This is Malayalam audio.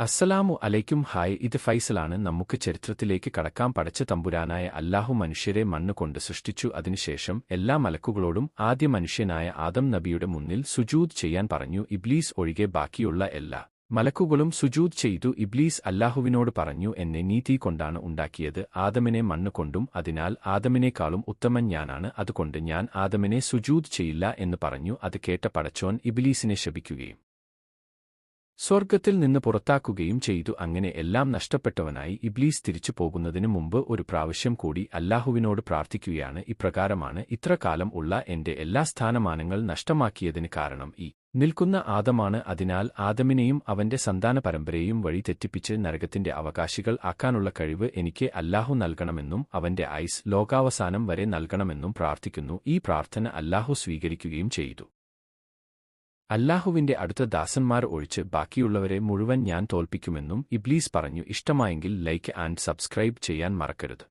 അസ്സലാമു അലൈക്കും. ഹായ്, ഇത് ഫൈസലാണ്. നമുക്ക് ചരിത്രത്തിലേക്ക് കടക്കാം. പടച്ച തമ്പുരാനായ അല്ലാഹു മനുഷ്യരെ മണ്ണ് കൊണ്ട് സൃഷ്ടിച്ചു. അതിനുശേഷം എല്ലാ മലക്കുകളോടും ആദ്യ മനുഷ്യനായ ആദം നബിയുടെ മുന്നിൽ സുജൂദ് ചെയ്യാൻ പറഞ്ഞു. ഇബ്ലീസ് ഒഴികെ ബാക്കിയുള്ള എല്ലാ മലക്കുകളും സുജൂദ് ചെയ്തു. ഇബ്ലീസ് അല്ലാഹുവിനോട് പറഞ്ഞു, എന്നെ നീ തീ കൊണ്ടാണ് ഉണ്ടാക്കിയത്, ആദമിനെ മണ്ണ് കൊണ്ടും. അതിനാൽ ആദമിനേക്കാളും ഉത്തമൻ ഞാനാണ്, അതുകൊണ്ട് ഞാൻ ആദമിനെ സുജൂദ് ചെയ്യില്ല എന്ന് പറഞ്ഞു. അത് കേട്ട പടച്ചോൻ ഇബ്ലീസിനെ ശപിക്കുകയും സ്വർഗ്ഗത്തിൽ നിന്ന് പുറത്താക്കുകയും ചെയ്തു. അങ്ങനെ എല്ലാം നഷ്ടപ്പെട്ടവനായി ഇബ്ലീസ് തിരിച്ചു പോകുന്നതിനു മുമ്പ് ഒരു പ്രാവശ്യം കൂടി അല്ലാഹുവിനോട് പ്രാർത്ഥിക്കുകയാണ്. ഇപ്രകാരമാണ്: ഇത്ര കാലം ഉള്ള എന്റെ എല്ലാ സ്ഥാനമാനങ്ങൾ നഷ്ടമാക്കിയതിന് കാരണം ഈ നിൽക്കുന്ന ആദമാണ്. അതിനാൽ ആദമിനെയും അവന്റെ സന്താന പരമ്പരയെയും വഴി തെറ്റിപ്പിച്ച് നരകത്തിന്റെ അവകാശികൾ ആക്കാനുള്ള കഴിവ് എനിക്ക് അല്ലാഹു നൽകണമെന്നും അവന്റെ ആയുസ് ലോകാവസാനം വരെ നൽകണമെന്നും പ്രാർത്ഥിക്കുന്നു. ഈ പ്രാർത്ഥന അല്ലാഹു സ്വീകരിക്കുകയും ചെയ്തു. അല്ലാഹുവിന്റെ അടുത്ത ദാസന്മാർ ഒഴിച്ച് ബാക്കിയുള്ളവരെ മുഴുവൻ ഞാൻ തോൽപ്പിക്കുമെന്നും ഇബ്ലീസ് പറഞ്ഞു. ഇഷ്ടമായെങ്കിൽ ലൈക്ക് ആൻഡ് സബ്സ്ക്രൈബ് ചെയ്യാൻ മറക്കരുത്.